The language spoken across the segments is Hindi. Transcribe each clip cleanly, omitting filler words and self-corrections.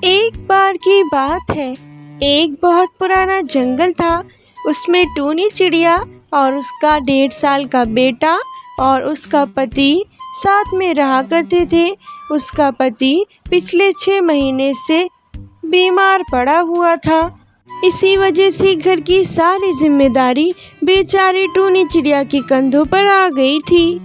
एक बार की बात है, एक बहुत पुराना जंगल था। उसमें टूनी चिड़िया और उसका 1.5 साल का बेटा और उसका पति साथ में रहा करते थे। उसका पति पिछले 6 महीने से बीमार पड़ा हुआ था। इसी वजह से घर की सारी जिम्मेदारी बेचारी टूनी चिड़िया के कंधों पर आ गई थी।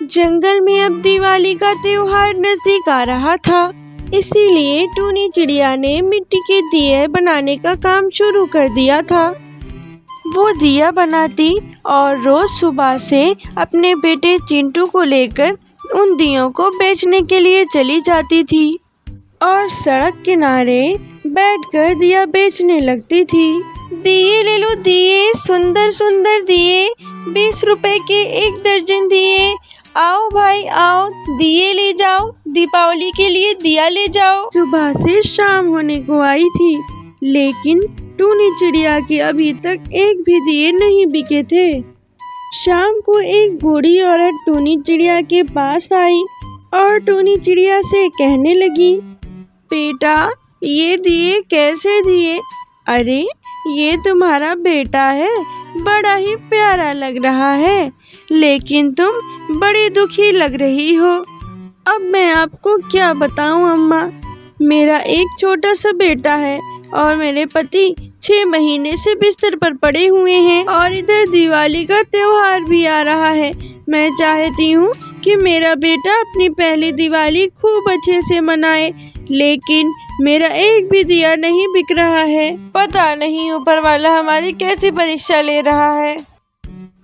जंगल में अब दिवाली का त्योहार नजदीक आ रहा था, इसीलिए टूनी चिड़िया ने मिट्टी के दिए बनाने का काम शुरू कर दिया था। वो दिया बनाती और रोज सुबह से अपने बेटे चिंटू को लेकर उन दियों को बेचने के लिए चली जाती थी और सड़क किनारे बैठकर दिया बेचने लगती थी। दिए ले लो दिए, सुंदर सुंदर दिए, 20 रुपए के 1 दर्जन दिए। आओ भाई आओ, दिए ले जाओ, दीपावली के लिए दिया ले जाओ। सुबह से शाम होने को आई थी, लेकिन टूनी चिड़िया के अभी तक एक भी दिए नहीं बिके थे। शाम को एक बूढ़ी औरत टूनी चिड़िया के पास आई और टूनी चिड़िया से कहने लगी, बेटा ये दिए कैसे दिए? अरे ये तुम्हारा बेटा है, बड़ा ही प्यारा लग रहा है, लेकिन तुम बड़ी दुखी लग रही हो। अब मैं आपको क्या बताऊं अम्मा, मेरा एक छोटा सा बेटा है और मेरे पति 6 महीने से बिस्तर पर पड़े हुए हैं और इधर दिवाली का त्योहार भी आ रहा है। मैं चाहती हूँ कि मेरा बेटा अपनी पहली दिवाली खूब अच्छे से मनाए, लेकिन मेरा एक भी दिया नहीं बिक रहा है। पता नहीं ऊपर वाला हमारी कैसी परीक्षा ले रहा है।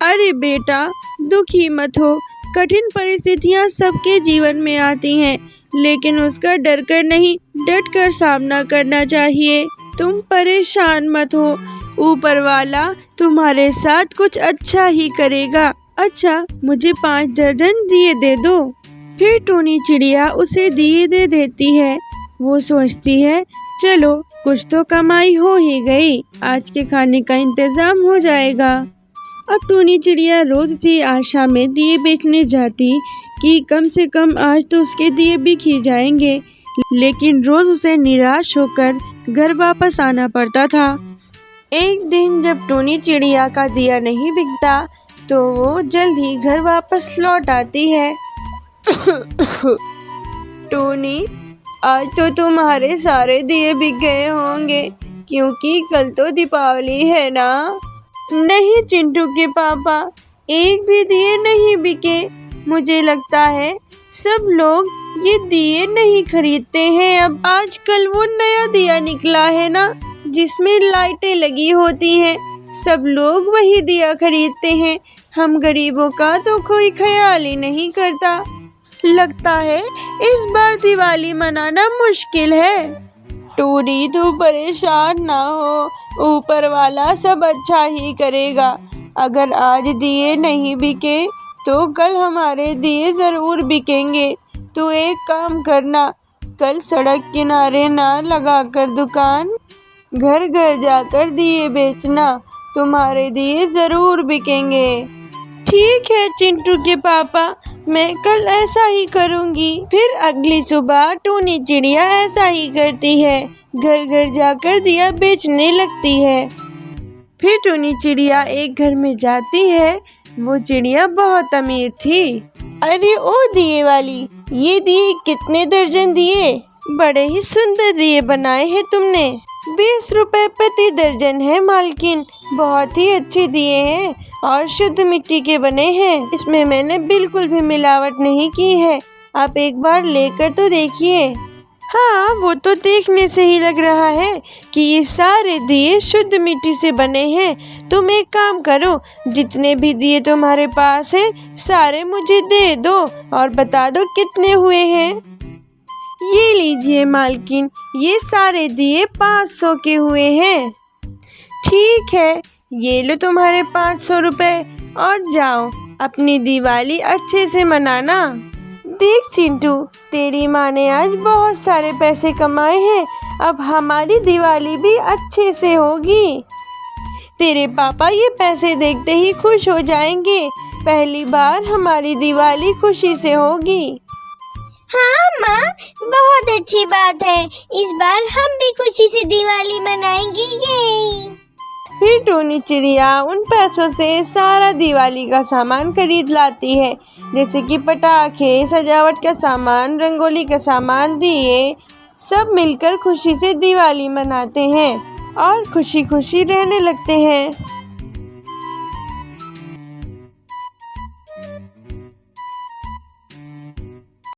अरे बेटा दुखी मत हो, कठिन परिस्थितियाँ सबके जीवन में आती हैं, लेकिन उसका डर कर नहीं डट कर सामना करना चाहिए। तुम परेशान मत हो, ऊपर वाला तुम्हारे साथ कुछ अच्छा ही करेगा। अच्छा मुझे 5 दर्जन दिए दे दो। फिर टूनी चिड़िया उसे दिए दे देती है। वो सोचती है चलो कुछ तो कमाई हो ही गई, आज के खाने का इंतजाम हो जाएगा। अब टूनी चिड़िया रोज की आशा में दिए बेचने जाती कि कम से कम आज तो उसके दिए बिक ही जाएंगे, लेकिन रोज उसे निराश होकर घर वापस आना पड़ता था। एक दिन जब टूनी चिड़िया का दिया नहीं बिकता तो वो जल्द ही घर वापस लौट आती है। टूनी आज तो तुम्हारे सारे दिए बिक गए होंगे, क्योंकि कल तो दीपावली है ना? नहीं चिंटू के पापा, एक भी दिए नहीं बिके। मुझे लगता है सब लोग ये दिए नहीं खरीदते हैं। अब आजकल वो नया दिया निकला है ना, जिसमें लाइटें लगी होती हैं, सब लोग वही दिया खरीदते हैं। हम गरीबों का तो कोई ख्याल ही नहीं करता। लगता है इस बार दिवाली मनाना मुश्किल है। टूनी तू परेशान ना हो, ऊपर वाला सब अच्छा ही करेगा। अगर आज दिए नहीं बिके तो कल हमारे दिए ज़रूर बिकेंगे। तू एक काम करना, कल सड़क किनारे ना लगाकर दुकान, घर घर जाकर दिए बेचना, तुम्हारे दिए ज़रूर बिकेंगे। ठीक है चिंटू के पापा, मैं कल ऐसा ही करूँगी। फिर अगली सुबह टूनी चिड़िया ऐसा ही करती है, घर घर जाकर दिया बेचने लगती है। फिर टूनी चिड़िया एक घर में जाती है। वो चिड़िया बहुत अमीर थी। अरे ओ दिए वाली, ये दिए कितने दर्जन दिए? बड़े ही सुंदर दिए बनाए हैं तुमने। 20 रुपए प्रति दर्जन है मालकिन, बहुत ही अच्छे दिए हैं और शुद्ध मिट्टी के बने हैं। इसमें मैंने बिल्कुल भी मिलावट नहीं की है, आप एक बार लेकर तो देखिए। हाँ वो तो देखने से ही लग रहा है कि ये सारे दिए शुद्ध मिट्टी से बने हैं। तुम एक काम करो, जितने भी दिए तुम्हारे पास हैं सारे मुझे दे दो और बता दो कितने हुए हैं। ये लीजिए मालकिन, ये सारे दिए 500 के हुए हैं। ठीक है, ये लो तुम्हारे 500 रुपए और जाओ अपनी दिवाली अच्छे से मनाना। देख चिंटू, तेरी माँ ने आज बहुत सारे पैसे कमाए हैं, अब हमारी दिवाली भी अच्छे से होगी। तेरे पापा ये पैसे देखते ही खुश हो जाएंगे, पहली बार हमारी दिवाली खुशी से होगी। हाँ माँ, बहुत अच्छी बात है। इस बार हम भी खुशी से दिवाली मनाएंगे। ये फिर टूनी चिड़िया उन पैसों से सारा दिवाली का सामान खरीद लाती है, जैसे कि पटाखे, सजावट का सामान, रंगोली का सामान, दिए। सब मिलकर खुशी से दिवाली मनाते हैं और खुशी खुशी रहने लगते हैं।